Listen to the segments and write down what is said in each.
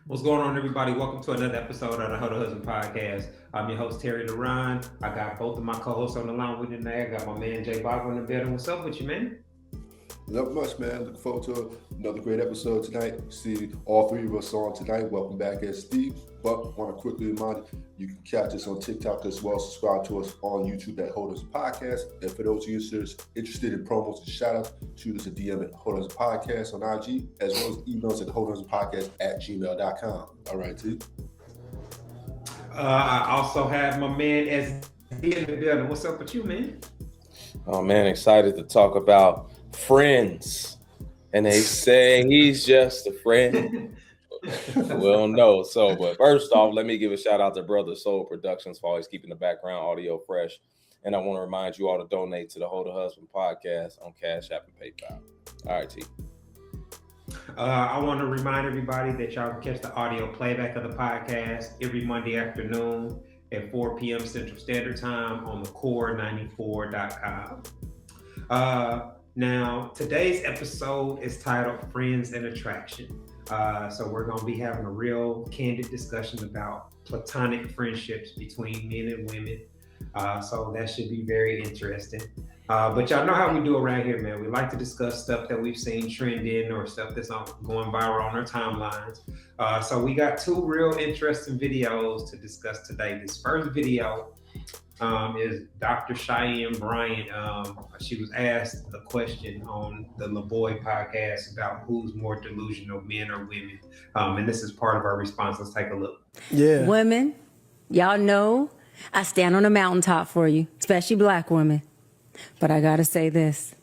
What's going on, everybody? Welcome to another episode of the Hoda Husband Podcast. I'm your host, Terry LaRon. I got both of my co-hosts on the line with me today. I got my man, Jay Bob, in the building. What's up with you, man? Not much, man. Looking forward to another great episode tonight. See all three of us on tonight. Welcome back, as Steve. But want to quickly remind you can catch us on TikTok as well. Subscribe to us on YouTube at Hoda Husband Podcast. And for those of you interested in promos and shout-outs, shoot us a DM at Hoda Husband Podcast on IG, as well as emails at hodahusbandpodcast@gmail.com. All right, T. I also have my man SD in the building. What's up with you, man? Oh man, excited to talk about friends. And they say he's just a friend. Well, no. So, but first off, let me give a shout out to Brother Soul Productions for always keeping the background audio fresh. And I want to remind you all to donate to the Hoda Husband Podcast on Cash App and PayPal. All right, T. I want to remind everybody that y'all can catch the audio playback of the podcast every Monday afternoon at 4 p.m. Central Standard Time on the core94.com. Now, today's episode is titled Friends and Attraction. So we're going to be having a real candid discussion about platonic friendships between men and women. So that should be very interesting. But y'all know how we do around here, man. We like to discuss stuff that we've seen trending or stuff that's going viral on our timelines. So we got two real interesting videos to discuss today. This first video is Dr. Cheyenne Bryant. She was asked a question on the LaBoy podcast about who's more delusional, men or women. And this is part of our response. Let's take a look. Yeah. Women, y'all know I stand on a mountaintop for you, especially black women. But I gotta say this.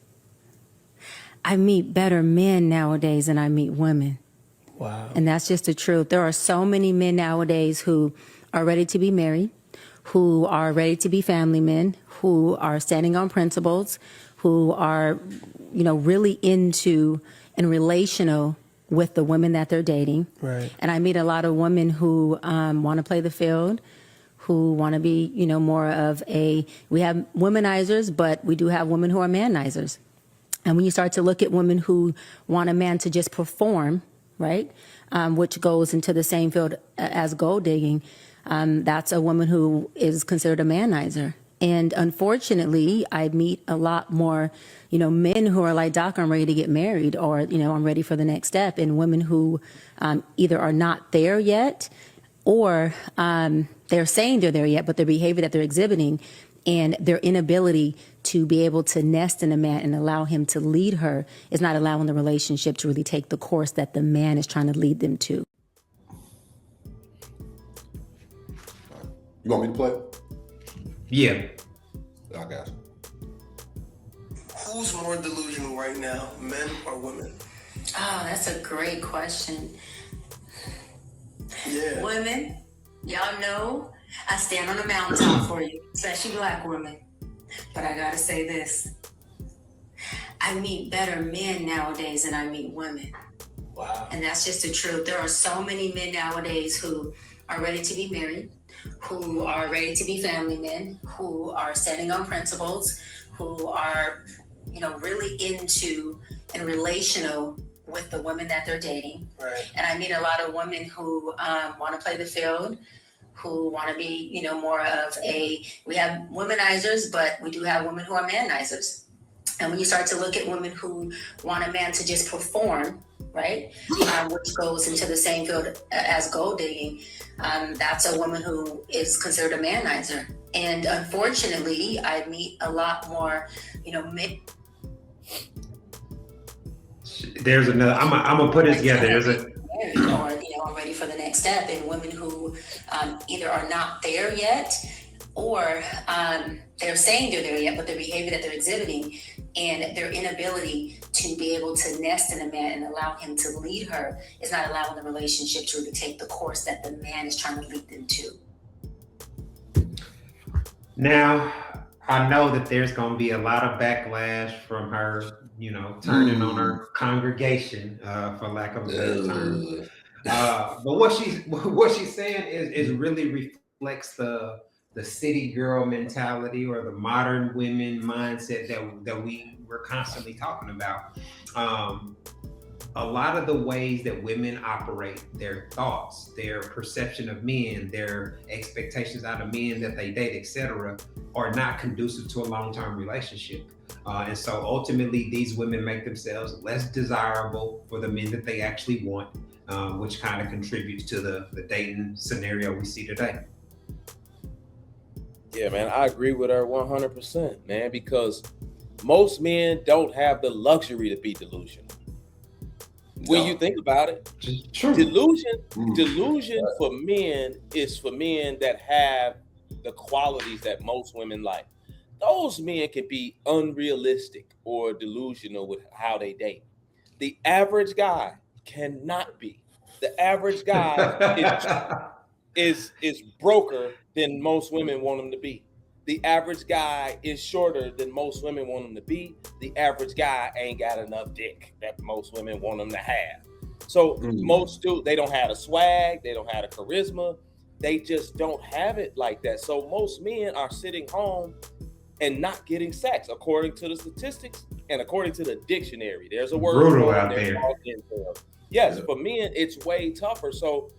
I meet better men nowadays than I meet women. Wow. And that's just the truth. There are so many men nowadays who are ready to be married, who are ready to be family men, who are standing on principles, who are, really into and relational with the women that they're dating. Right. And I meet a lot of women who want to play the field, who want to be, more of we have womanizers, but we do have women who are manizers. And when you start to look at women who want a man to just perform, right, which goes into the same field as gold digging, that's a woman who is considered a manizer. And unfortunately, I meet a lot more, men who are like, Doc, I'm ready to get married, or, I'm ready for the next step, and women who either are not there yet, or they're saying they're there yet, but their behavior that they're exhibiting and their inability to be able to nest in a man and allow him to lead her is not allowing the relationship to really take the course that the man is trying to lead them to. You want me to play? Yeah. I got you. Who's more delusional right now, men or women? Oh, that's a great question. Yeah. Women, y'all know I stand on a mountaintop for you, especially black women. But I gotta say this. I meet better men nowadays than I meet women. Wow. And that's just the truth. There are so many men nowadays who are ready to be married, who are ready to be family men, who are standing on principles, who are, really into and relational with the women that they're dating. Right. And I meet a lot of women who want to play the field, who want to be, more of we have womanizers, but we do have women who are manizers. And when you start to look at women who want a man to just perform, right, which goes into the same field as gold digging, that's a woman who is considered a manizer. And unfortunately, I meet a lot more, men. There's another. I'm gonna put it together. There's a. Or are ready for the next step, and women who either are not there yet, or they're saying they're there yet, but their behavior that they're exhibiting and their inability to be able to nest in a man and allow him to lead her is not allowing the relationship to really take the course that the man is trying to lead them to. Now, I know that there's going to be a lot of backlash from her, turning on her congregation, for lack of a better term. But what she's saying is really reflects the city girl mentality or the modern women mindset that we're constantly talking about. a lot of the ways that women operate, their thoughts, their perception of men, their expectations out of men that they date, etc., are not conducive to a long-term relationship. And so ultimately, these women make themselves less desirable for the men that they actually want, which kind of contributes to the dating scenario we see today. Yeah, man, I agree with her 100%, man, because most men don't have the luxury to be delusional. When you think about it, True. delusion for men is for men that have the qualities that most women like. Those men can be unrealistic or delusional with how they date. The average guy cannot be. The average guy is broker than most women want him to be. The average guy is shorter than most women want him to be. The average guy ain't got enough dick that most women want him to have. So most do, they don't have a swag, they don't have a charisma, they just don't have it like that. So most men are sitting home and not getting sex, according to the statistics and according to the dictionary. There's a word Brutal for it, out there's there. all details. Yes, for men, it's way tougher. So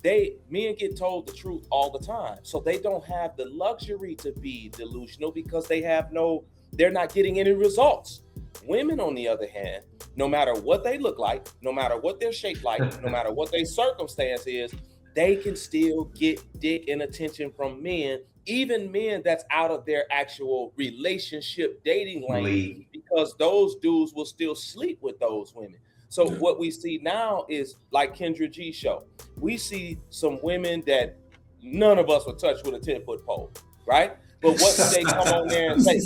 men get told the truth all the time. So they don't have the luxury to be delusional because they're not getting any results. Women, on the other hand, no matter what they look like, no matter what they're shaped like, no matter what their circumstance is, they can still get dick and attention from men, even men that's out of their actual relationship dating lane, League. because those dudes will still sleep with those women. So what we see now is like Kendra G's show. We see some women that none of us would touch with a 10-foot pole, right? But what do they come on there and say?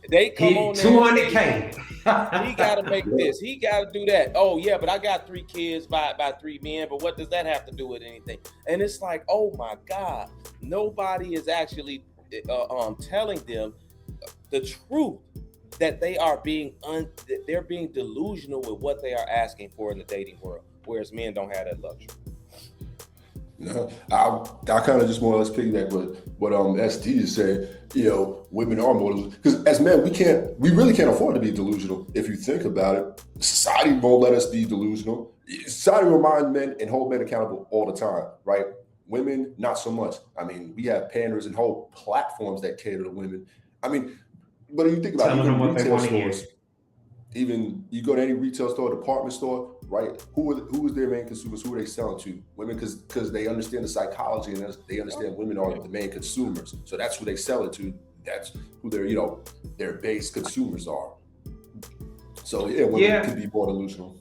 They come on there 200K. He got to make this. He got to do that. Oh, yeah, but I got 3 kids by 3 men. But what does that have to do with anything? And it's like, oh, my God. Nobody is actually telling them the truth that they are they're being delusional with what they are asking for in the dating world, whereas men don't have that luxury. No, I kind of just more or less piggyback what SD is saying. You know, women are more because as men we really can't afford to be delusional. If you think about it, society won't let us be delusional. Society will remind men and hold men accountable all the time, right? Women, not so much. I mean, we have panders and whole platforms that cater to women. I mean, but if you think about Telling even them what they retail want to hear. stores, even you go to any retail store, department store, right? Who is their main consumers? Who are they selling to? Women, because they understand the psychology and they understand women are the main consumers. So that's who they sell it to. That's who their base consumers are. So yeah, women can be more delusional.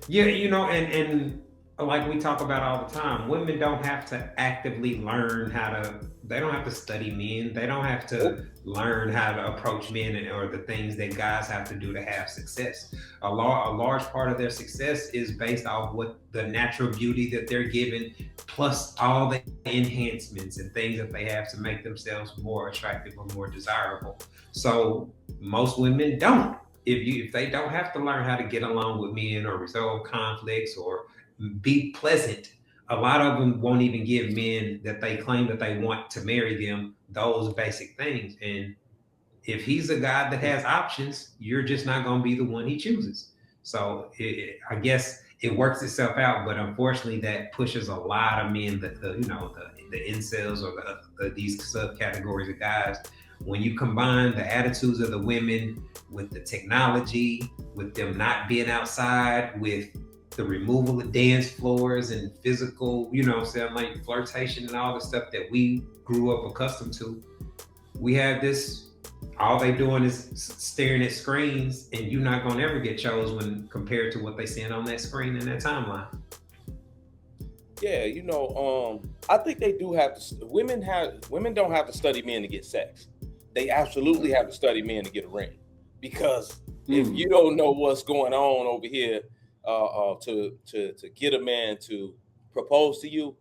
Yeah, and like we talk about all the time, women don't have to actively learn they don't have to study men. They don't have to learn how to approach men or the things that guys have to do to have success. A large part of their success is based off what the natural beauty that they're given, plus all the enhancements and things that they have to make themselves more attractive or more desirable. So most women don't. If they don't have to learn how to get along with men or resolve conflicts or be pleasant, a lot of them won't even give men that they claim that they want to marry them those basic things. And if he's a guy that has options, you're just not going to be the one he chooses. So I guess it works itself out, but unfortunately, that pushes a lot of men, the incels or these subcategories of guys. When you combine the attitudes of the women with the technology, with them not being outside, with the removal of dance floors and physical, like flirtation and all the stuff that we grew up accustomed to, we have this, all they doing is staring at screens, and you're not gonna ever get chose when compared to what they seeing on that screen in that timeline. Yeah, I think they do have to. Women don't have to study men to get sex. They absolutely have to study men to get a ring, because if you don't know what's going on over here, to get a man to propose to you,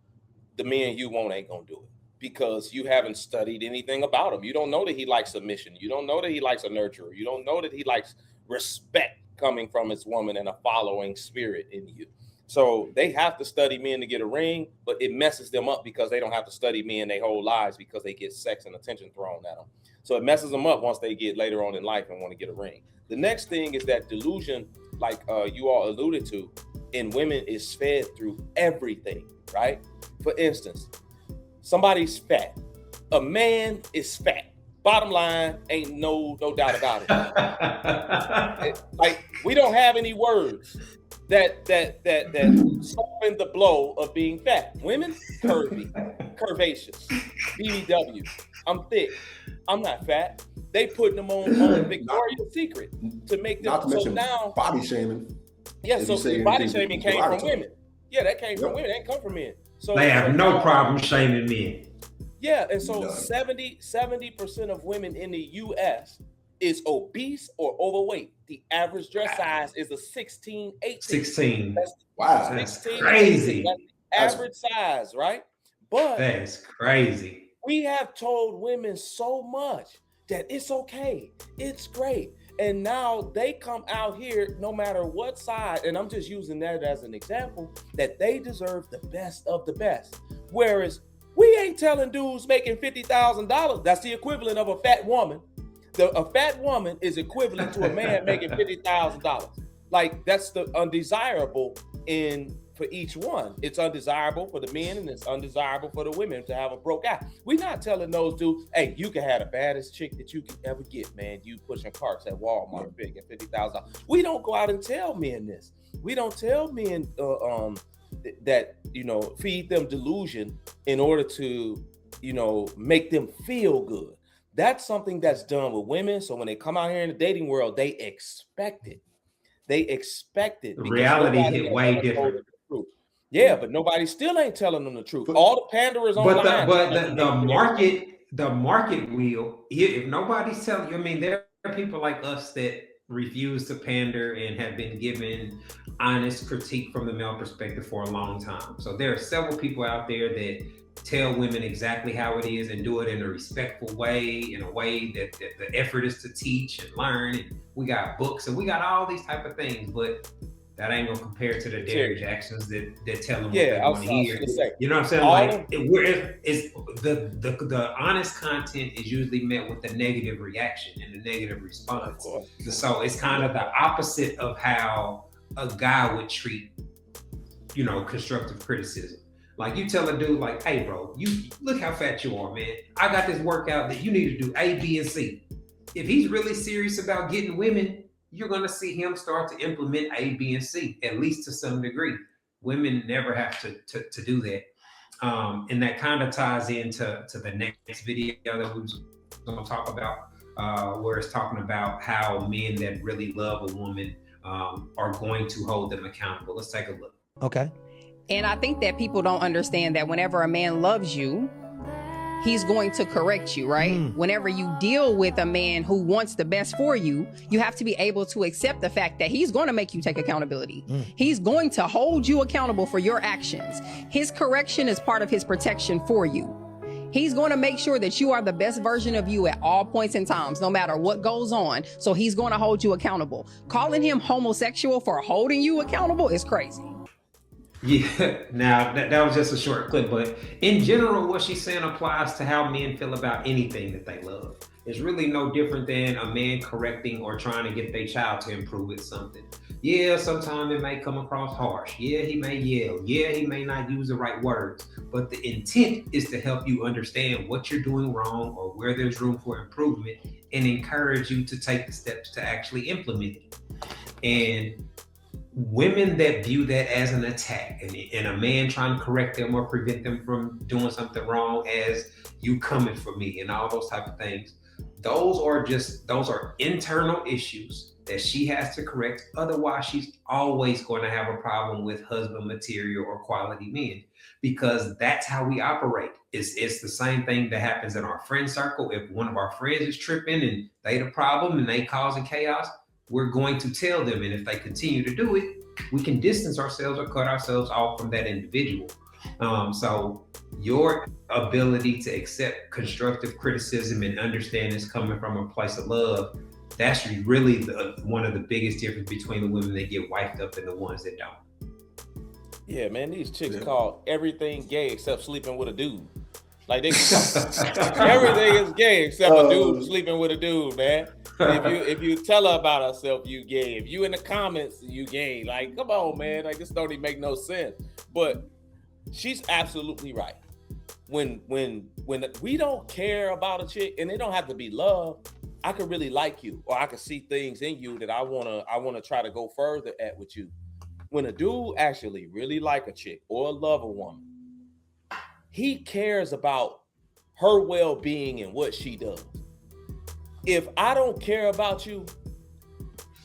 the man you want ain't gonna do it, because you haven't studied anything about him. You don't know that he likes submission. You don't know that he likes a nurturer. You don't know that he likes respect coming from his woman and a following spirit in you. So they have to study men to get a ring, but it messes them up because they don't have to study men their whole lives because they get sex and attention thrown at them. So it messes them up once they get later on in life and want to get a ring. The next thing is that delusion, like you all alluded to, in women is fed through everything, right? For instance, somebody's fat. A man is fat. Bottom line, ain't no doubt about it. Like, we don't have any words that soften the blow of being fat. Women, curvy, curvaceous, BBW. I'm thick. I'm not fat. They putting them on Victoria's Secret to make them. Not to mention now body shaming. Yeah, so body shaming came from women. Yeah, that came from women. That didn't come from men. So they have no problem shaming men. Yeah, and so 70% of women in the U.S. is obese or overweight. The average dress size is a 16, 18. 16. Wow. 16, crazy. 18. That's the average size, right? But that's crazy. We have told women so much that it's okay, it's great. And now they come out here, no matter what side, and I'm just using that as an example, that they deserve the best of the best. Whereas we ain't telling dudes making $50,000. That's the equivalent of a fat woman. A fat woman is equivalent to a man making $50,000. Like, that's the undesirable for each one. It's undesirable for the men and it's undesirable for the women to have a broke eye. We're not telling those dudes, hey, you can have the baddest chick that you can ever get, man. You pushing carts at Walmart big at $50,000. We don't go out and tell men this. We don't tell men that, feed them delusion in order to, make them feel good. That's something that's done with women. So when they come out here in the dating world, they expect it. They expect it. The reality hit way different. Yeah, but nobody still ain't telling them the truth. All the panderers online. But the market will. If nobody's telling you, I mean, there are people like us that refuse to pander and have been given honest critique from the male perspective for a long time. So there are several people out there that tell women exactly how it is and do it in a respectful way, in a way that the effort is to teach and learn. And we got books and we got all these type of things, but that ain't gonna compare to the Derrick Jacksons that tell them what they want to hear. You know what I'm saying? The honest content is usually met with a negative reaction and a negative response. So it's kind of the opposite of how a guy would treat, constructive criticism. Like, you tell a dude like, hey bro, you look how fat you are, man. I got this workout that you need to do A, B, and C. If he's really serious about getting women, you're going to see him start to implement A, B, and C, at least to some degree. Women never have to do that. And that kind of ties into the next video that we was going to talk about, where it's talking about how men that really love a woman are going to hold them accountable. Let's take a look. Okay. And I think that people don't understand that whenever a man loves you, he's going to correct you, right? Whenever you deal with a man who wants the best for you, you have to be able to accept the fact that he's going to make you take accountability. He's going to hold you accountable for your actions. His correction is part of his protection for you. He's going to make sure that you are the best version of you at all points in times, no matter what goes on. So he's going to hold you accountable. Calling him homosexual for holding you accountable is crazy. Yeah, now that was just a short clip, but in general, what she's saying applies to how men feel about anything that they love. It's really no different than a man correcting or trying to get their child to improve at something. Yeah, sometimes it may come across harsh. Yeah, he may yell. Yeah, he may not use the right words, but the intent is to help you understand what you're doing wrong or where there's room for improvement and encourage you to take the steps to actually implement it. And women that view that as an attack and a man trying to correct them or prevent them from doing something wrong as you coming for me and all those type of things, those are internal issues that she has to correct. Otherwise, she's always going to have a problem with husband material or quality men, because that's how we operate. It's the same thing that happens in our friend circle. If one of our friends is tripping and they the problem and they causing chaos, we're going to tell them. And if they continue to do it, we can distance ourselves or cut ourselves off from that individual. So your ability to accept constructive criticism and understand it's coming from a place of love, that's really one of the biggest difference between the women that get wiped up and the ones that don't. Yeah, man, these chicks call everything gay except sleeping with a dude. Like they everything is gay except a dude sleeping with a dude, man. If you tell her about herself, you gay. If you in the comments, you gay. Like, come on, man. Like, this don't even make no sense. But she's absolutely right. When we don't care about a chick, and it don't have to be love, I could really like you, or I could see things in you that I wanna try to go further at with you. When a dude actually really like a chick or love a woman, he cares about her well-being and what she does. If I don't care about you,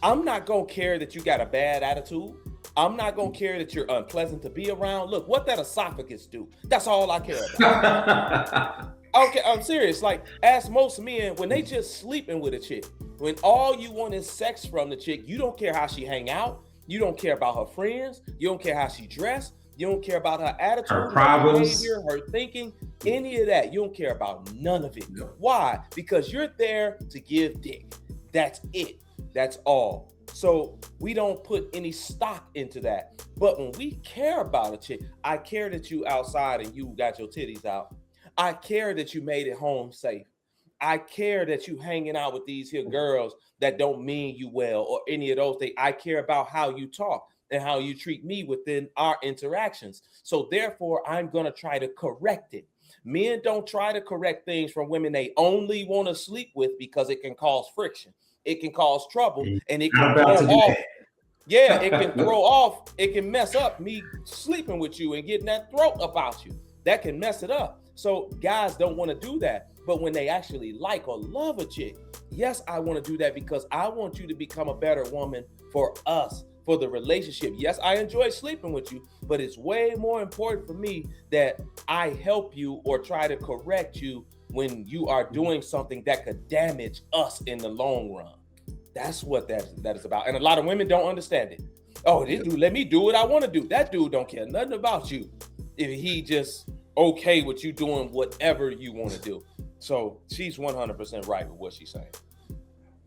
I'm not gonna care that you got a bad attitude. I'm not gonna care that you're unpleasant to be around. Look, what that esophagus do? That's all I care about. Okay, I'm serious. Like, ask most men, when they just sleeping with a chick, when all you want is sex from the chick, you don't care how she hang out. You don't care about her friends. You don't care how she dressed. You don't care about her attitude, her problems, her behavior, her thinking, any of that. You don't care about none of it. Why? Because you're there to give dick. That's it. That's all. So we don't put any stock into that. But when we care about a chick, I care that you outside and you got your titties out. I care that you made it home safe. I care that you hanging out with these here girls that don't mean you well or any of those things. I care about how you talk and how you treat me within our interactions. So therefore, I'm going to try to correct it. Men don't try to correct things from women they only want to sleep with because it can cause friction. It can cause trouble, and it can throw off. Yeah, it can throw off. It can mess up me sleeping with you and getting that throat about you. That can mess it up. So guys don't want to do that. But when they actually like or love a chick, yes, I want to do that because I want you to become a better woman for us, for the relationship. Yes, I enjoy sleeping with you, but it's way more important for me that I help you or try to correct you when you are doing something that could damage us in the long run. That's what that is about. And a lot of women don't understand it. Oh, this dude, let me do what I want to do. That dude don't care nothing about you if he just okay with you doing whatever you want to do. So she's 100% right with what she's saying.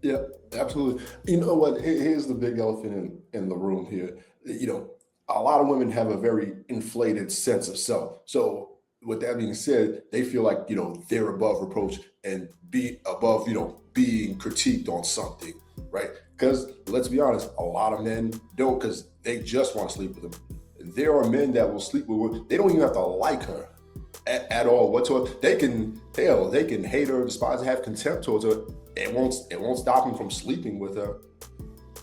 Yeah, absolutely. You know what? Here's the big elephant in the room here. You know, a lot of women have a very inflated sense of self. So with that being said, they feel like, you know, they're above reproach and be above, you know, being critiqued on something, right? Because let's be honest, a lot of men don't, because they just want to sleep with them. There are men that will sleep with her. They don't even have to like her at all whatsoever. They can hate her, despise her, have contempt towards her. It won't stop them from sleeping with her.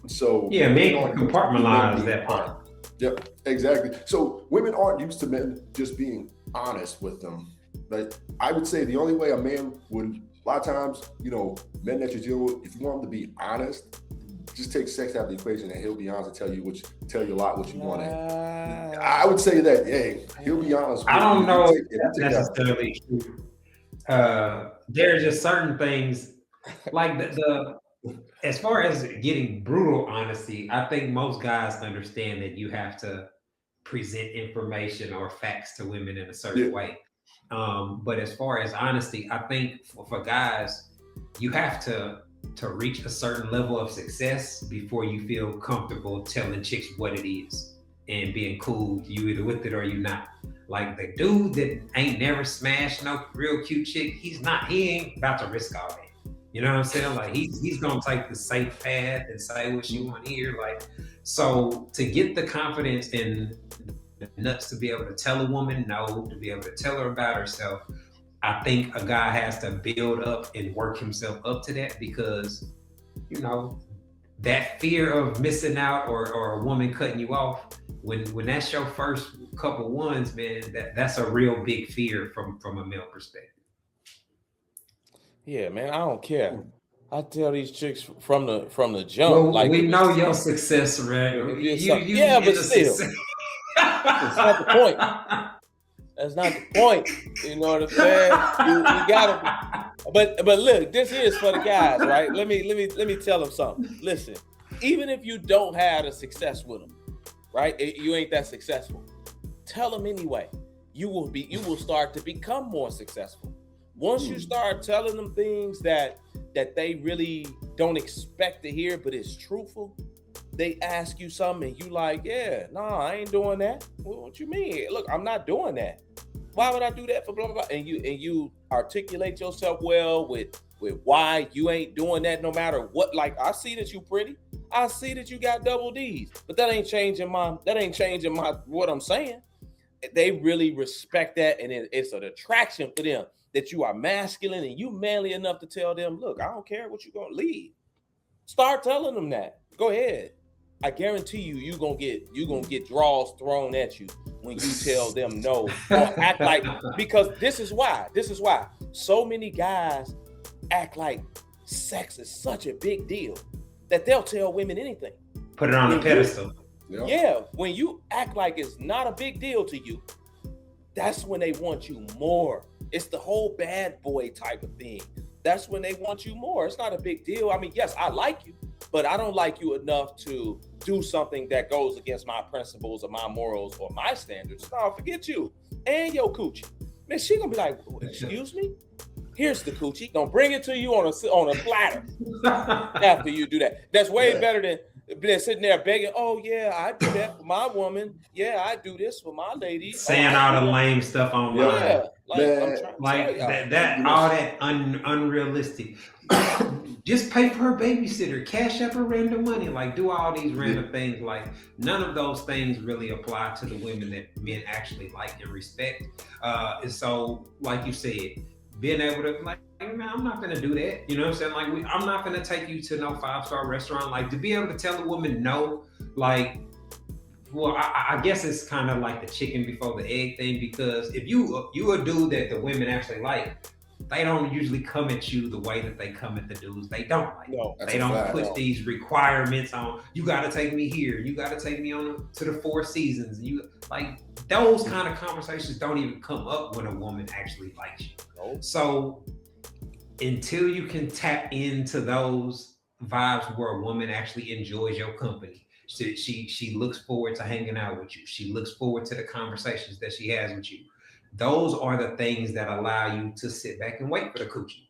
So yeah, men can compartmentalize that part. Yep, exactly. So women aren't used to men just being honest with them. But I would say the only way a man would, a lot of times, you know, men that you deal with, if you want them to be honest, just take sex out of the equation and he'll be honest and tell you a lot what you want. I would say that, hey, he'll be honest. I don't know if that's necessarily true. There are just certain things like the as far as getting brutal honesty, I think most guys understand that you have to present information or facts to women in a certain way. But as far as honesty, I think for guys, you have to reach a certain level of success before you feel comfortable telling chicks what it is and being cool. You either with it or you not. Like the dude that ain't never smashed no real cute chick, he ain't about to risk all that. You know what I'm saying? Like he's gonna take the safe path and say what you want to hear. Like, so to get the confidence and the nuts to be able to tell a woman no, to be able to tell her about herself, I think a guy has to build up and work himself up to that, because, you know, that fear of missing out or a woman cutting you off, when that's your first couple ones, man, that's a real big fear from a male perspective. Yeah, man, I don't care. I tell these chicks from the jump. Well, like we know your success, right? Yeah, but still, that's not the point. That's not the point. You know what I'm saying? You gotta. But look, this is for the guys, right? Let me tell them something. Listen, even if you don't have the success with them, right? You ain't that successful. Tell them anyway. You will start to become more successful. Once you start telling them things that they really don't expect to hear, but it's truthful, they ask you something and you like, yeah, no, I ain't doing that. Well, what you mean? Look, I'm not doing that. Why would I do that for blah blah blah? And you articulate yourself well with why you ain't doing that no matter what. Like, I see that you pretty. I see that you got double D's, but that ain't changing my what I'm saying. They really respect that, and it's an attraction for them that you are masculine and you manly enough to tell them, look, I don't care what you're gonna leave. Start telling them that. Go ahead. I guarantee you gonna get draws thrown at you when you tell them no. Or act like, because this is why so many guys act like sex is such a big deal that they'll tell women anything. Put it on a pedestal. Yeah, when you act like it's not a big deal to you, that's when they want you more. It's the whole bad boy type of thing. That's when they want you more. It's not a big deal. I mean, yes, I like you, but I don't like you enough to do something that goes against my principles or my morals or my standards. No, forget you and your coochie. Man, she gonna be like, excuse me? Here's the coochie. Gonna bring it to you on a platter after you do that. That's way better than sitting there begging, oh yeah, I do that for my woman. Yeah, I do this for my lady. Saying all the lame stuff online. Yeah, all that unrealistic. Just pay for her babysitter, cash up her random money, like do all these random things. Like none of those things really apply to the women that men actually like and respect. And so, like you said, being able to like, man, I'm not gonna do that. You know what I'm saying? Like, I'm not gonna take you to no 5-star restaurant. Like, to be able to tell a woman no, like, well, I guess it's kind of like the chicken before the egg thing, because if you a dude that the women actually like, they don't usually come at you the way that they come at the dudes they don't like. No, they don't put these requirements on. You got to take me here. You got to take me on to the Four Seasons. You like those kind of conversations don't even come up when a woman actually likes you. No. So until you can tap into those vibes where a woman actually enjoys your company, she looks forward to hanging out with you. She looks forward to the conversations that she has with you. Those are the things that allow you to sit back and wait for the coochie.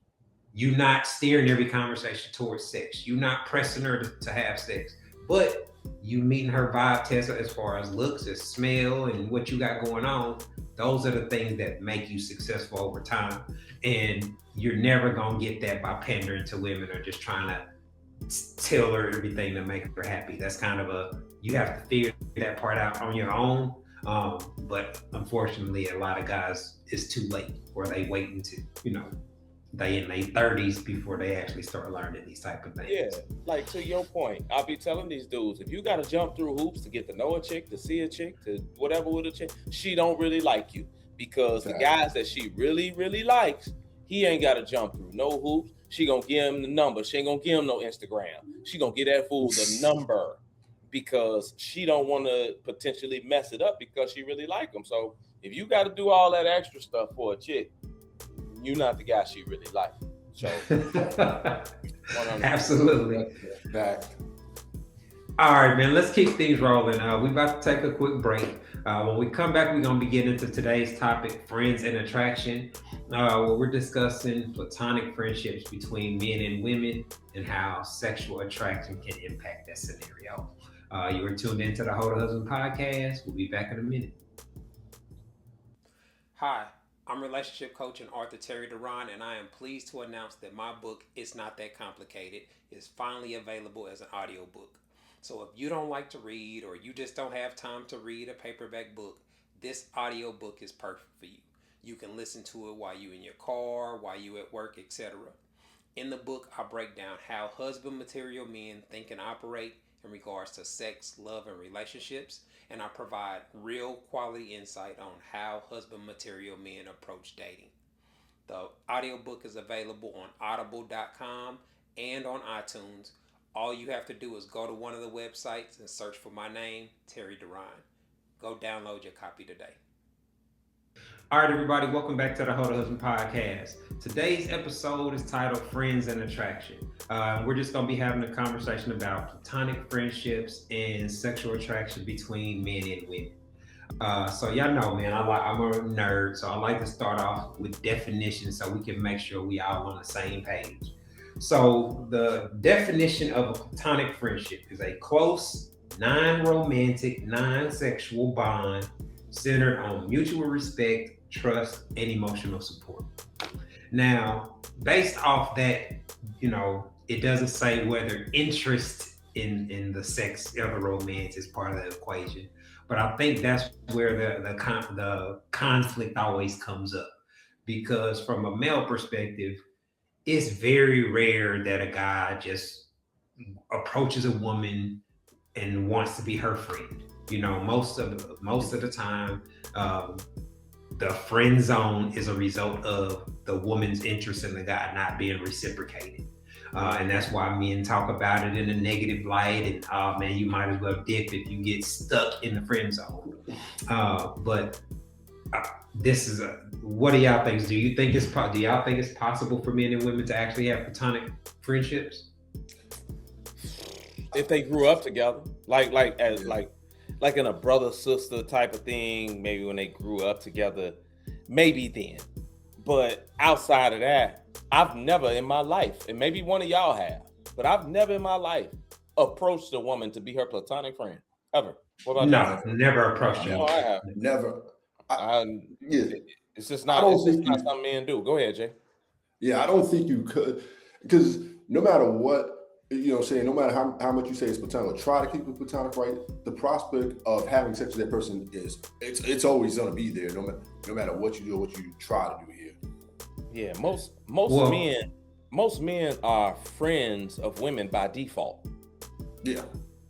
You're not steering every conversation towards sex. You're not pressing her to have sex, but you meeting her vibe test as far as looks, as smell, and what you got going on. Those are the things that make you successful over time. And you're never going to get that by pandering to women or just trying to tell her everything to make her happy. That's kind of you have to figure that part out on your own. But unfortunately, a lot of guys, it's too late, or they wait until, they in their 30s before they actually start learning these type of things. Yeah, like to your point, I'll be telling these dudes, if you got to jump through hoops to get to know a chick, to see a chick, to whatever with a chick, she don't really like you, because the guys that she really, really likes, he ain't got to jump through no hoops. She gonna give him the number. She ain't gonna give him no Instagram. She gonna get that fool the number, because she don't want to potentially mess it up because she really like him. So if you got to do all that extra stuff for a chick, you're not the guy she really like. So absolutely. All right, man, let's keep things rolling. We're about to take a quick break. When we come back, we're going to be getting into today's topic, friends and attraction, where we're discussing platonic friendships between men and women and how sexual attraction can impact that scenario. You are tuned into the Hold a Husband podcast. We'll be back in a minute. Hi, I'm relationship coach and author Terry Duran, and I am pleased to announce that my book, It's Not That Complicated, is finally available as an audiobook. So if you don't like to read, or you just don't have time to read a paperback book, this audiobook is perfect for you. You can listen to it while you're in your car, while you're at work, etc. In the book, I break down how husband material men think and operate in regards to sex, love, and relationships, and I provide real quality insight on how husband material men approach dating. The audiobook is available on audible.com and on iTunes. All you have to do is go to one of the websites and search for my name, Terry Duran. Go download your copy today. All right, everybody, welcome back to the Hold a Husband podcast. Today's episode is titled Friends and Attraction. We're just going to be having a conversation about platonic friendships and sexual attraction between men and women. So y'all know, man, I'm a nerd, so I like to start off with definitions so we can make sure we all on the same page. So the definition of a platonic friendship is a close, non-romantic, non-sexual bond centered on mutual respect, trust, and emotional support. Now, based off that, it doesn't say whether interest in the sex or the romance is part of the equation, but I think that's where the conflict always comes up, because from a male perspective, it's very rare that a guy just approaches a woman and wants to be her friend. Most of the time, um, the friend zone is a result of the woman's interest in the guy not being reciprocated. And that's why men talk about it in a negative light. And man, you might as well dip if you get stuck in the friend zone. But this is what do y'all think? Do y'all think it's possible for men and women to actually have platonic friendships? If they grew up together, like in a brother sister type of thing, maybe when they grew up together, maybe then. But outside of that, I've never in my life, and maybe one of y'all have, but I've never in my life approached a woman to be her platonic friend ever. What about No, you? never approached No, you. I have. Never. Yeah. It's just not. I don't It's just think not you- something men do. Go ahead, Jay. Yeah, I don't think you could, because no matter what, what I'm saying, no matter how much you say it's platonic, try to keep it platonic, right? The prospect of having sex with that person it's always gonna be there, no matter what you do, what you try to do here. Yeah, most Well- men are friends of women by default. Yeah.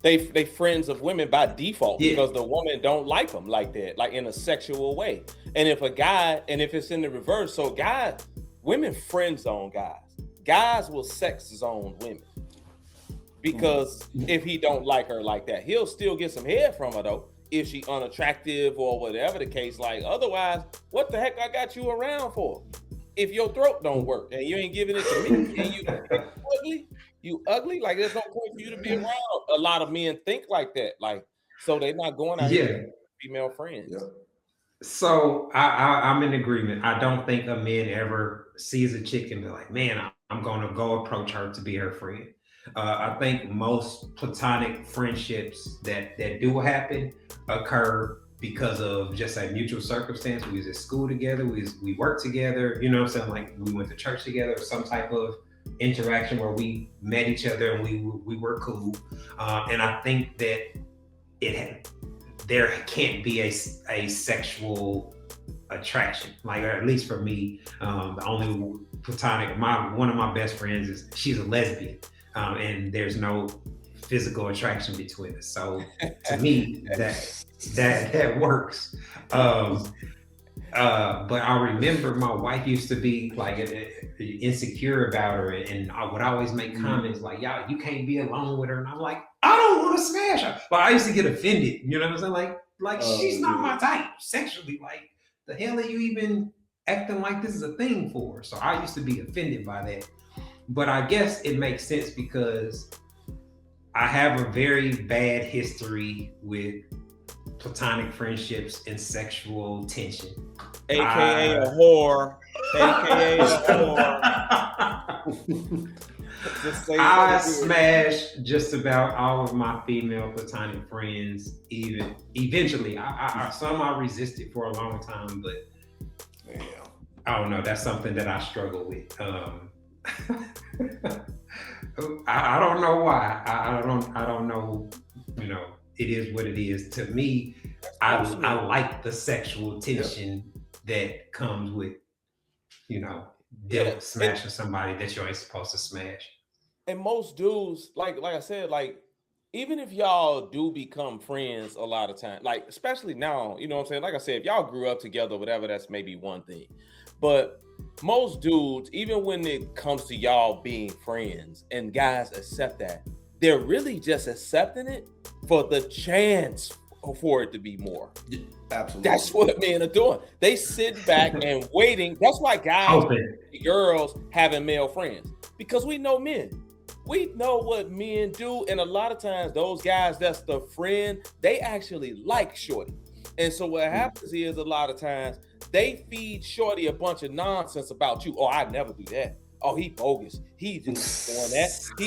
They friends of women by default Yeah. because the woman don't like them like that, like in a sexual way. And if it's in the reverse, so women friend zone guys. Guys will sex zone women. Because if he don't like her like that, he'll still get some head from her though, if she unattractive or whatever the case. Like otherwise, what the heck I got you around for? If your throat don't work and you ain't giving it to me, and you ugly, like there's no point for you to be around. A lot of men think like that, like so they're not going out here with female friends. Yeah. So I'm in agreement. I don't think a man ever sees a chick and be like, man, I'm going to go approach her to be her friend. I think most platonic friendships that do happen occur because of just a mutual circumstance. We was at school together, we worked together, you know what I'm saying? Like we went to church together, or some type of interaction where we met each other and we were cool. And I think that there can't be a sexual attraction, like, or at least for me, the only platonic, one of my best friends she's a lesbian, and there's no physical attraction between us. So to me, that works. But I remember my wife used to be like insecure about her, and I would always make comments like, "Y'all, you can't be alone with her," and I'm like, "I don't want to smash her," but I used to get offended. You know what I'm saying? Like she's not my type sexually. Like the hell are you even acting like this is a thing for? So I used to be offended by that. But I guess it makes sense because I have a very bad history with platonic friendships and sexual tension. AKA a whore. AKA a whore. I smashed just about all of my female platonic friends. Eventually, some I resisted for a long time, but I don't know. That's something that I struggle with. I don't know why. I don't know. You know, it is what it is. To me, I like the sexual tension that comes with, smashing somebody that you ain't supposed to smash. And most dudes, like I said, like even if y'all do become friends a lot of time, like especially now, you know what I'm saying? Like I said, if y'all grew up together, whatever, that's maybe one thing. But most dudes, even when it comes to y'all being friends and guys accept that, they're really just accepting it for the chance for it to be more. Absolutely. That's what men are doing. They sit back and waiting. That's why guys, girls having male friends, because we know men. We know what men do, and a lot of times those guys that's the friend, they actually like shorty. And so what happens is a lot of times they feed shorty a bunch of nonsense about you. Oh, I never do that. Oh, he bogus. He just doing that. He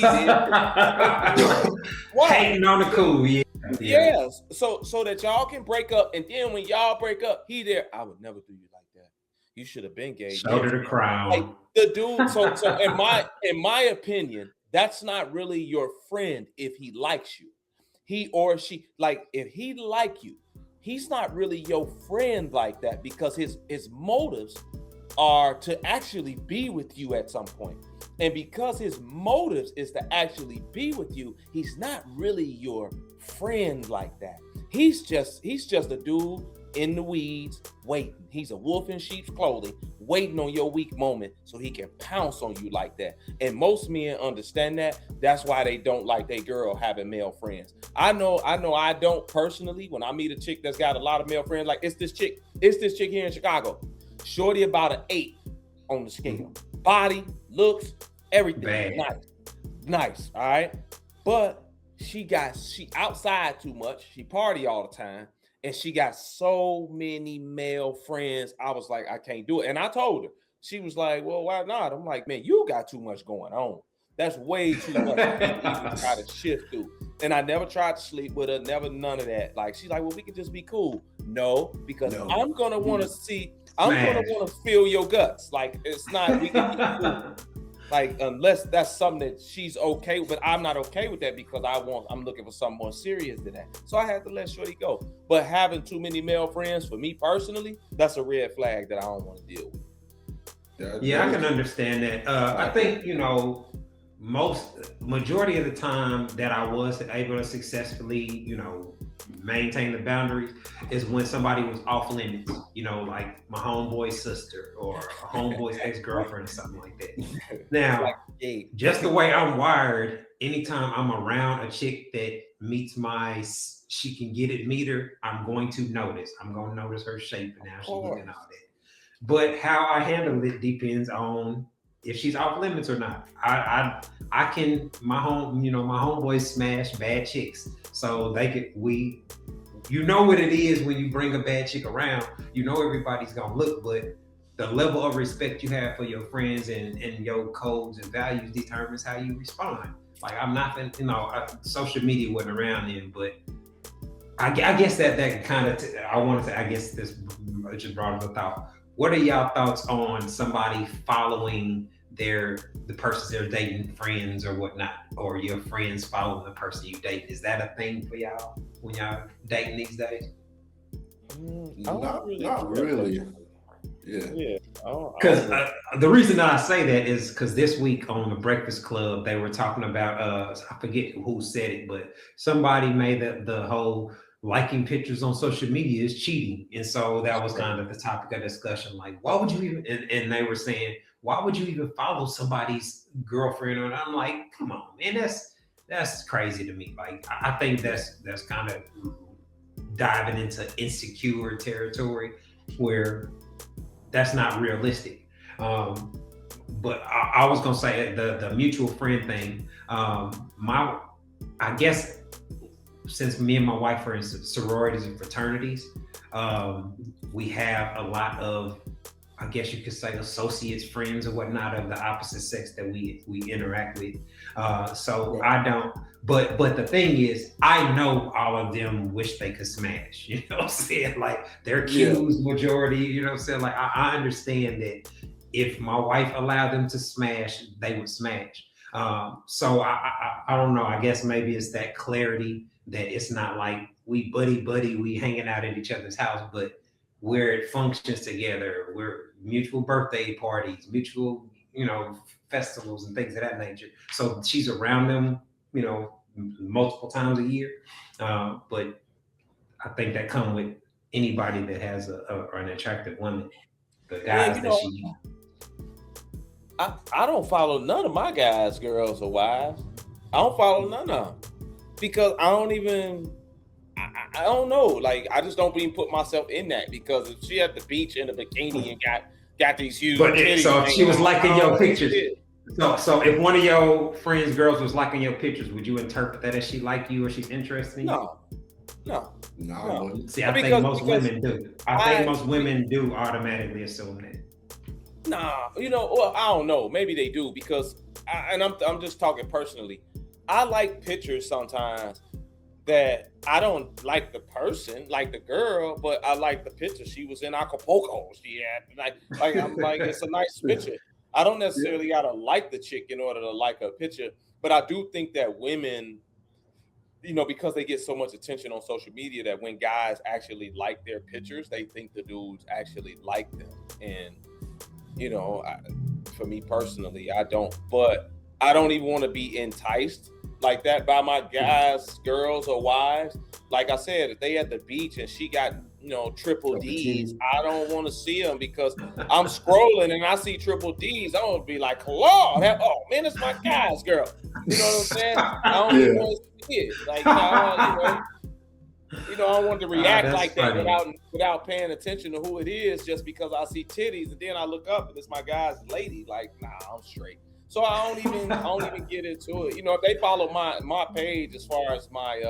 did. Why? Hating on the cool, yeah. Yes. So that y'all can break up, and then when y'all break up, he there. I would never do you like that. You should have been gay. Shoulder to crown. Like the dude. So in my opinion, that's not really your friend if he likes you. He or she, like, if he like you, he's not really your friend like that, because his motives are to actually be with you at some point. And because his motives is to actually be with you, he's not really your friend like that. He's just a dude in the weeds waiting. He's a wolf in sheep's clothing, waiting on your weak moment so he can pounce on you like that. And most men understand that. That's why they don't like their girl having male friends. I know I don't personally. When I meet a chick that's got a lot of male friends, like it's this chick here in Chicago. Shorty about an 8 on the scale. Body, looks, everything. Nice. All right. But she outside too much. She party all the time. And she got so many male friends. I was like, I can't do it. And I told her. She was like, well, why not? I'm like, man, you got too much going on. That's way too much to even try to shift through. And I never tried to sleep with her, never none of that. Like, she's like, well, we can just be cool. No, because I'm going to want to see, I'm going to want to feel your guts. Like, it's not, we can be cool. Like, unless that's something that she's okay with, but I'm not okay with that because I'm looking for something more serious than that. So I had to let shorty go. But having too many male friends, for me personally, that's a red flag that I don't want to deal with. Yeah, I can understand that. I think, majority of the time that I was able to successfully, maintain the boundaries is when somebody was off limits, like my homeboy's sister or a homeboy's ex-girlfriend or something like that. Now, just the way I'm wired, anytime I'm around a chick that meets she can get it meter, I'm going to notice. I'm going to notice her shape and how she's looking and all that. But how I handle it depends on if she's off limits or not. I can, my homeboys smash bad chicks. So what it is when you bring a bad chick around, everybody's gonna look, but the level of respect you have for your friends and your codes and values determines how you respond. Like, I'm not, social media wasn't around then, but I guess that kind of, I guess this just brought up a thought. What are y'all thoughts on somebody following the person they're dating, friends or whatnot, or your friends following the person you date? Is that a thing for y'all when y'all dating these days? Not really. Yeah. Because the reason that I say that is because this week on the Breakfast Club, they were talking about, I forget who said it, but somebody made the whole liking pictures on social media is cheating. And so that was kind of the topic of discussion. Like, why would you even, and they were saying, why would you even follow somebody's girlfriend? And I'm like, come on, man, that's crazy to me. Like, I think that's kind of diving into insecure territory where that's not realistic. But I was gonna say the mutual friend thing. I guess since me and my wife are in sororities and fraternities, we have a lot of, I guess you could say, associates, friends or whatnot of the opposite sex that we interact with. I don't, but the thing is, I know all of them wish they could smash, you know what I'm saying? Like, they're Q's majority, you know what I'm saying? Like, I understand that if my wife allowed them to smash, they would smash. So I don't know, I guess maybe it's that clarity that it's not like we buddy, we hanging out at each other's house, but where it functions together, we're mutual birthday parties, mutual, festivals and things of that nature. So she's around them, multiple times a year. But I think that comes with anybody that has an attractive woman. The guys I don't follow none of my guys, girls, or wives. I don't follow none of them because I don't know. Like, I just don't even put myself in that, because if she at the beach in a bikini and got these huge titties, so if she was liking your pictures. So if one of your friends' girls was liking your pictures, would you interpret that as she like you or she's interested in you? No. See, I think most women do. I think most women do automatically assume that. Nah, well, I don't know. Maybe they do because, I'm just talking personally. I like pictures sometimes that I don't like the person, like the girl, but I like the picture. She was in Acapulco. She had I'm like, it's a nice picture. I don't necessarily gotta like the chick in order to like a picture, but I do think that women, because they get so much attention on social media, that when guys actually like their pictures, they think the dudes actually like them. And for me personally, I don't. But I don't even want to be enticed like that by my guys, girls, or wives. Like I said, if they at the beach and she got triple D's, I don't want to see them because I'm scrolling and I see triple D's. I'm gonna be like, "Hello, oh man, it's my guy's girl." You know what I'm saying? I don't even want to see it. Like I don't want to react like that without paying attention to who it is just because I see titties and then I look up and it's my guy's lady. Like, nah, I'm straight. So I don't even get into it. If they follow my page as far as my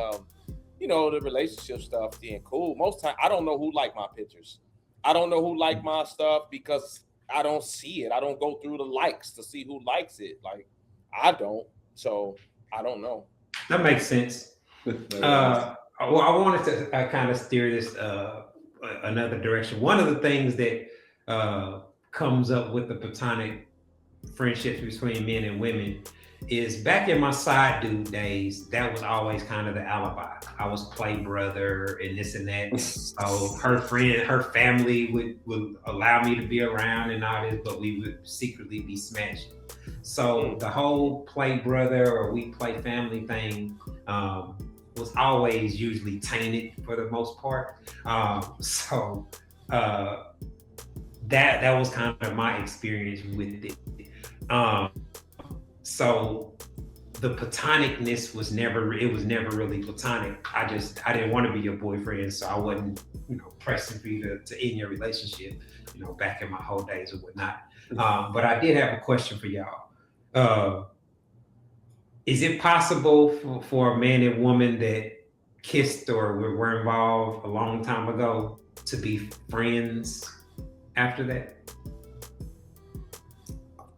the relationship stuff, then cool. Most time I don't know who like my pictures. I don't know who like my stuff because I don't see it. I don't go through the likes to see who likes it. Like I don't. So I don't know. That makes sense. Well, I wanted to kind of steer this another direction. One of the things that comes up with the platonic friendships between men and women is back in my side dude days, that was always kind of the alibi. I was play brother and this and that. So her family would allow me to be around and all this, but we would secretly be smashing. So the whole play brother or we play family thing was always usually tainted for the most part. That was kind of my experience with it. So the platonicness was never really platonic. I didn't want to be your boyfriend, so I wasn't, pressing for you to end your relationship, back in my whole days or whatnot. But I did have a question for y'all. Is it possible for a man and woman that kissed or were involved a long time ago to be friends after that?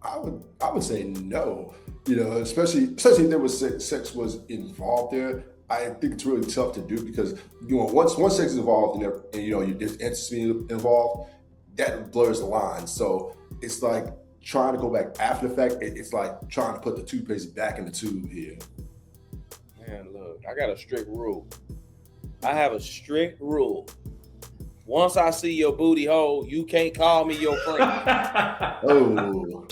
I would say no. Especially if there was sex was involved there. I think it's really tough to do because once sex is involved and there's intimacy involved, that blurs the line. So it's like trying to go back after the fact. It's like trying to put the toothpaste back in the tube here. Man, look, I got a strict rule. I have a strict rule. Once I see your booty hole, you can't call me your friend. Oh.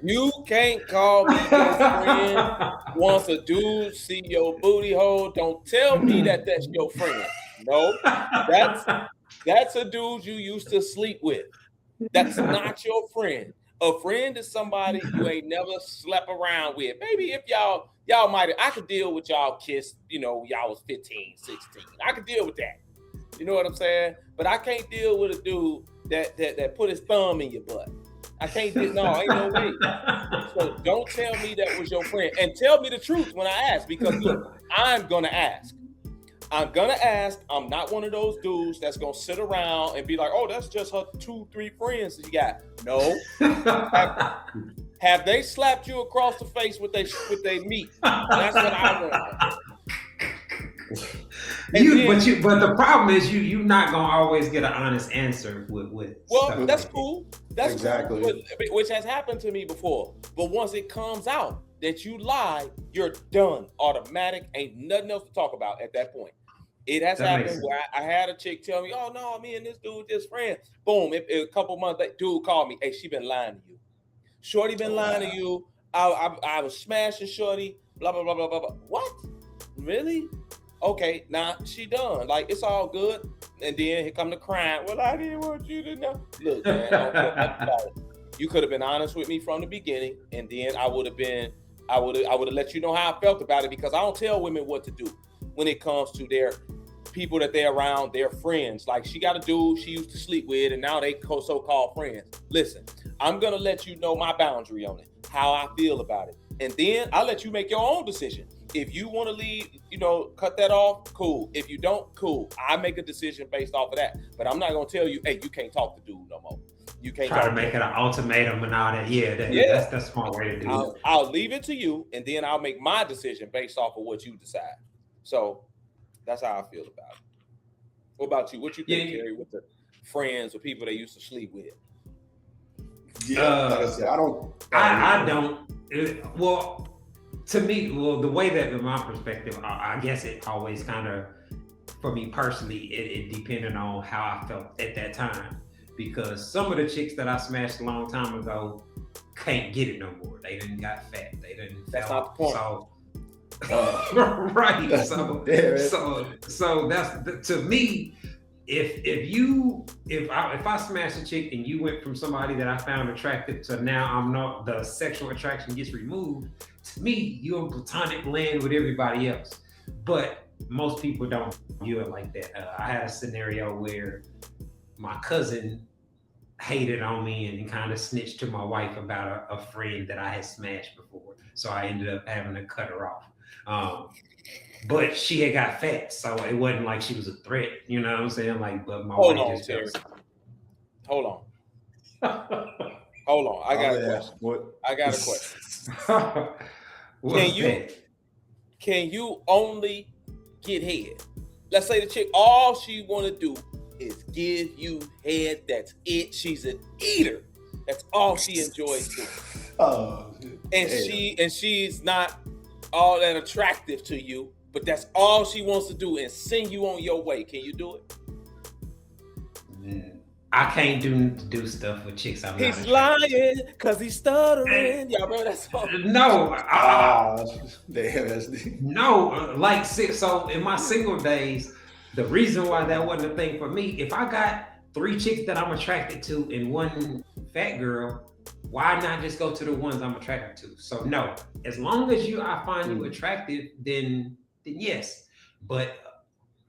You can't call me your friend. Once a dude see your booty hole, don't tell me that that's your friend. No, that's a dude you used to sleep with. That's not your friend. A friend is somebody you ain't never slept around with. Maybe if y'all I could deal with y'all kiss, y'all was 15, 16. I could deal with that. You know what I'm saying? But I can't deal with a dude that put his thumb in your butt. I can't do no, ain't no way. So don't tell me that was your friend. And tell me the truth when I ask, because look, I'm gonna ask. I'm not one of those dudes that's gonna sit around and be like, oh, that's just her 2-3 friends that you got. No. Have they slapped you across the face with their meat? That's what I want. But the problem is you're not gonna always get an honest answer with. Well, that's cool. That's exactly cool, which has happened to me before. But once it comes out that you lied, you're done. Automatic. Ain't nothing else to talk about at that point. It has happened where I had a chick tell me, "Oh no, me and this dude just friends." Boom. A couple months later, dude called me. Hey, she been lying to you. Shorty been lying to you. I was smashing Shorty. Blah blah blah blah blah. What? Really? Okay, now she done. Like, it's all good. And then here come the crying. Well, I didn't want you to know. Look, man, you could have been honest with me from the beginning, and then I would have let you know how I felt about it, because I don't tell women what to do when it comes to their people that they're around, their friends. Like, she got a dude she used to sleep with, and now they so-called friends. Listen, I'm gonna let you know my boundary on it, how I feel about it. And then I'll let you make your own decision. If you want to leave, cut that off, cool. If you don't, cool. I make a decision based off of that. But I'm not going to tell you, hey, you can't talk to dude no more. You can't try to talk make it an ultimatum and all that. Yeah, that's the smart way to do it. I'll leave it to you, and then I'll make my decision based off of what you decide. So that's how I feel about it. What about you? What you think, Terry, with the friends or people they used to sleep with? Yeah, like I said, I don't. Well, to me, the way that, in my perspective, I guess it always kind of, for me personally, it depended on how I felt at that time. Because some of the chicks that I smashed a long time ago can't get it no more. They didn't got fat. They didn't. That's not the point. Right. So that's to me. If I smash a chick and you went from somebody that I found attractive to now I'm not, the sexual attraction gets removed, to me you're in platonic land with everybody else. But most people don't view it like that. I had a scenario where my cousin hated on me and kind of snitched to my wife about a friend that I had smashed before. So I ended up having to cut her off. But she had got fat, so it wasn't like she was a threat. You know what I'm saying? Like, but my wife just Terry. felt. Hold on. I got a question. Can you only get head? Let's say the chick, all she want to do is give you head. That's it. She's an eater. That's all she enjoys doing. She's not all that attractive to you, but that's all she wants to do and send you on your way. Can you do it? I can't do stuff with chicks. He's lying because he's stuttering. Y'all remember that song? No. No. Like, so in my single days, the reason why that wasn't a thing for me, if I got 3 chicks that I'm attracted to and 1 fat girl, why not just go to the ones I'm attracted to? So no, as long as I find you attractive, then yes. But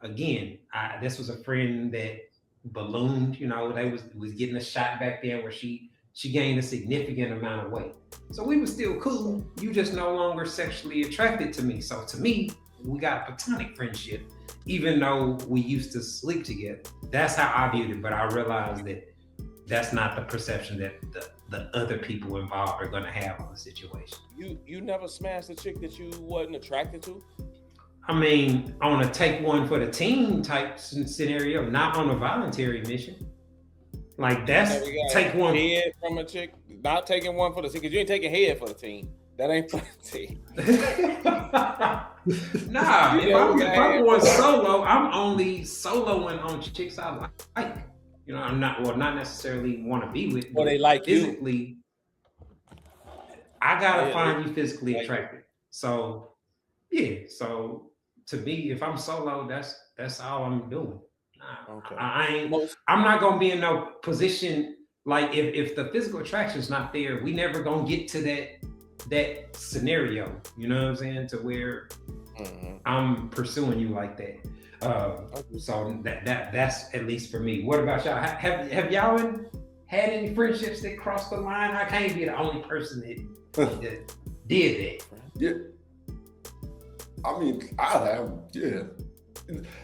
again, this was a friend that ballooned. You know, they was getting a shot back then where she gained a significant amount of weight. So we were still cool. You just no longer sexually attracted to me. So to me, we got a platonic friendship, even though we used to sleep together. That's how I viewed it. But I realized that that's not the perception that the other people involved are going to have on the situation. You never smashed a chick that you wasn't attracted to? I mean, on a take one for the team type scenario, not on a voluntary mission. Like, that's take one. Head from a chick, not taking one for the team, because you ain't taking head for the team. That ain't for the team. Nah, if I'm going solo, I'm only soloing on chicks I like. You know, I'm not necessarily want to be with. Well, they like physically, you. I gotta find you physically attractive. So, yeah. So to me, if I'm solo, that's all I'm doing. Okay. I'm not gonna be in no position like if the physical attraction is not there, we never gonna get to that scenario. You know what I'm saying? To where I'm pursuing you like that. So that's at least for me. What about y'all? Have y'all had any friendships that crossed the line? I can't be the only person that did that. Yeah. I mean, I have, yeah.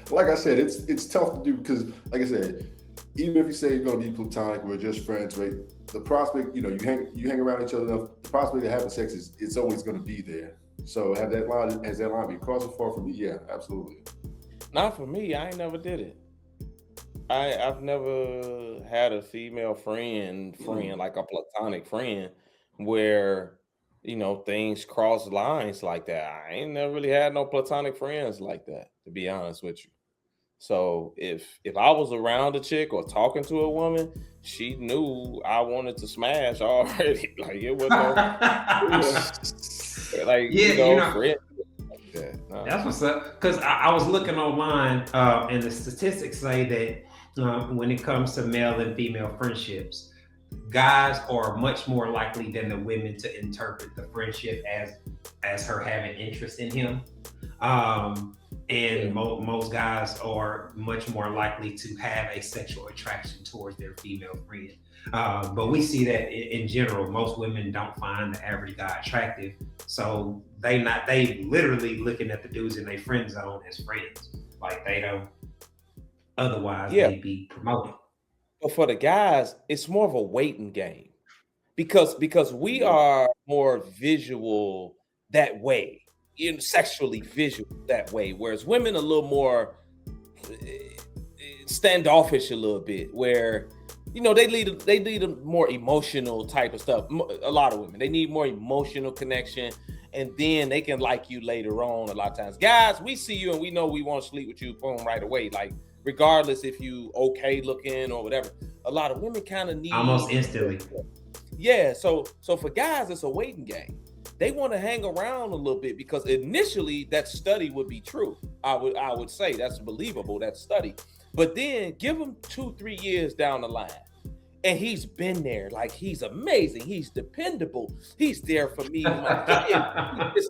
Like I said, it's tough to do because, like I said, even if you say you're gonna be platonic, we're just friends, right? The prospect, you hang around each other enough, the prospect of having sex it's always gonna be there. So has that line been crossed far from me? Yeah, absolutely. Not for me. I ain't never did it. I've never had a female friend like a platonic friend where things cross lines like that. I ain't never really had no platonic friends like that, to be honest with you. So if I was around a chick or talking to a woman, she knew I wanted to smash already. Like, it was friend. Yeah, no. That's what's up. Because I was looking online, and the statistics say that when it comes to male and female friendships, guys are much more likely than the women to interpret the friendship as her having interest in him. And most guys are much more likely to have a sexual attraction towards their female friend. But we see that in general, most women don't find the average guy attractive. So they literally looking at the dudes in their friend zone as friends. Like, they don't, otherwise they'd be promoted. But for the guys, it's more of a waiting game because we are more visual that way, sexually visual that way, whereas women are a little more standoffish a little bit, where they lead a more emotional type of stuff. A lot of women, they need more emotional connection, and then they can like you later on. A lot of times, guys, we see you and we know we want to sleep with you, boom, right away, like regardless if you okay looking or whatever. A lot of women kind of need almost instantly. Yeah, so for guys, it's a waiting game. They want to hang around a little bit because initially that study would be true. I would say that's believable, that study. But then give him 2-3 years down the line, and he's been there. Like, he's amazing. He's dependable. He's there for me and my kids.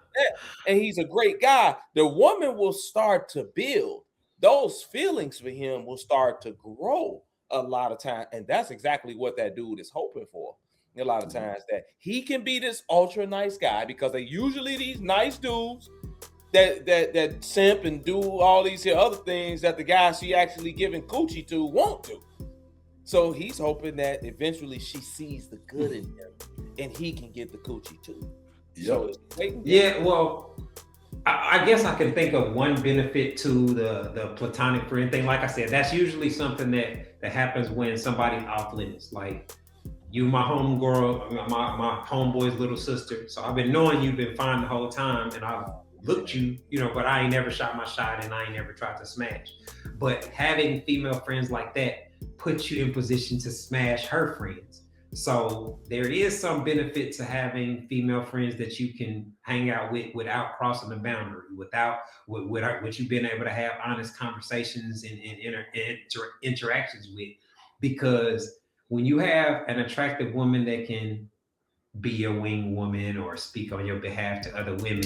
And he's a great guy. The woman will start to build. Those feelings for him will start to grow a lot of time. And that's exactly what that dude is hoping for. A lot of times, that he can be this ultra nice guy, because they usually these nice dudes that simp and do all these other things that the guy she actually giving coochie to won't do. So he's hoping that eventually she sees the good in him and he can get the coochie too. Yep. So Yeah, well, I guess I can think of one benefit to the platonic friend thing. Like I said, that's usually something that happens when somebody's off limits. Like, you, my homegirl, my homeboy's little sister. So I've been knowing you've been fine the whole time, and I've looked you, but I ain't never shot my shot, and I ain't never tried to smash. But having female friends like that puts you in position to smash her friends. So there is some benefit to having female friends that you can hang out with without crossing the boundary, without you being able to have honest conversations and interactions with, because when you have an attractive woman that can be your wing woman or speak on your behalf to other women,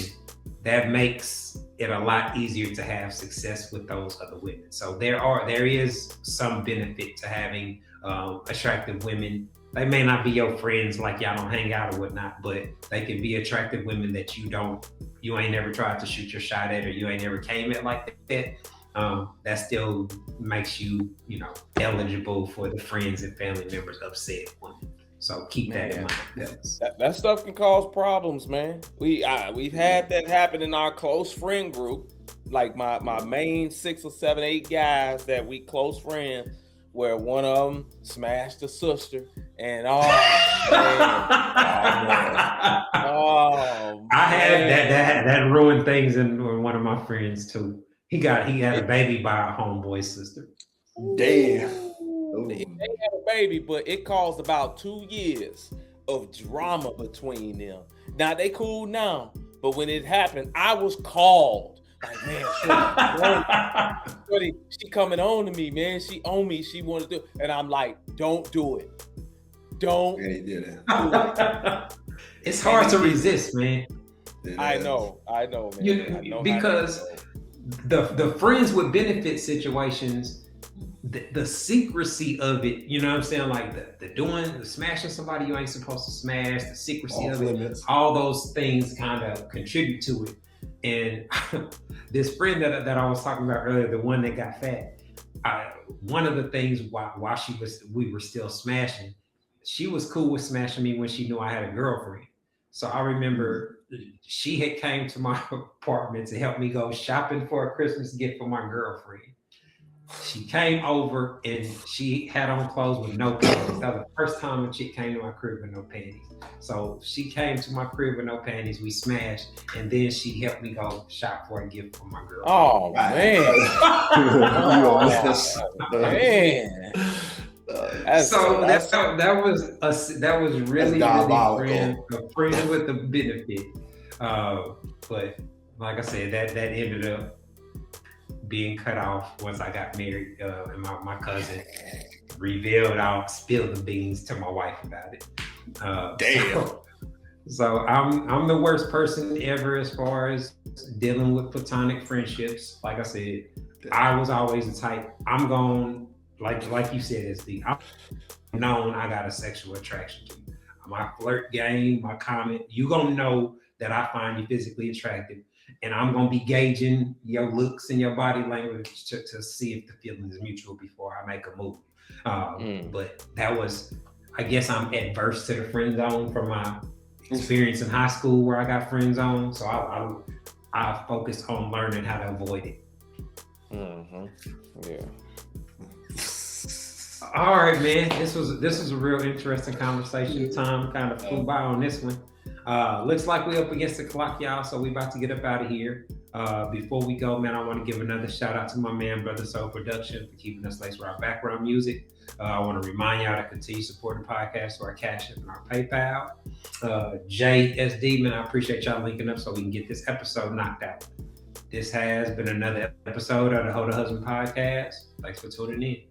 that makes it a lot easier to have success with those other women. So there is some benefit to having attractive women. They may not be your friends, like y'all don't hang out or whatnot, but they can be attractive women that you ain't never tried to shoot your shot at, or you ain't never came at like that. That still makes you, eligible for the friends and family members of said women. So keep that in mind. That stuff can cause problems, man. We've had that happen in our close friend group. Like my main 6 or 7, 8 guys that we close friends, where one of them smashed a sister, and I had that ruined things in one of my friends too. He had a baby by a homeboy's sister. Damn. They had a baby, but it caused about 2 years of drama between them. Now they cool now, but when it happened, I was called. Like, man, she coming on to me, man. She on me. She wanted to do, and I'm like, don't do it. Don't. Yeah, he did it. It's hard to resist, man. I know, man. Because the friends with benefit situations, the secrecy of it, you know what I'm saying? Like the smashing somebody you ain't supposed to smash, the secrecy of it, all those things kind of contribute to it. And this friend that I was talking about earlier, the one that got fat, one of the things while we were still smashing, she was cool with smashing me when she knew I had a girlfriend. So I remember she had came to my apartment to help me go shopping for a Christmas gift for my girlfriend. She came over and she had on clothes with no panties. That was the first time a chick came to my crib with no panties. So she came to my crib with no panties. We smashed, and then she helped me go shop for a gift for my girlfriend. Oh man! Man. That was really a friend with a benefit. But like I said, that ended up being cut off once I got married, and my cousin spilled the beans to my wife about it. Damn. So I'm the worst person ever as far as dealing with platonic friendships. Like I said, I was always the type. I'm going like you said, SD. I'm known I got a sexual attraction to you. My flirt game, my comment, you gonna know that I find you physically attractive. and I'm gonna be gauging your looks and your body language to see if the feeling is mutual before I make a move. But that was, I guess I'm adverse to the friend zone from my experience in high school where I got friend zone. So I focused on learning how to avoid it. Yeah. All right, man. This was a real interesting conversation. Time kind of flew by on this one. Looks like we up against the clock, y'all. So we about to get up out of here. Before we go, man, I want to give another shout out to my man, Brother Soul Production, for keeping us laced with our background music. I want to remind y'all to continue supporting the podcast through our Cash App and our PayPal. JSD, man, I appreciate y'all linking up so we can get this episode knocked out. This has been another episode of the Ho the Husband Podcast. Thanks for tuning in.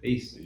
Peace.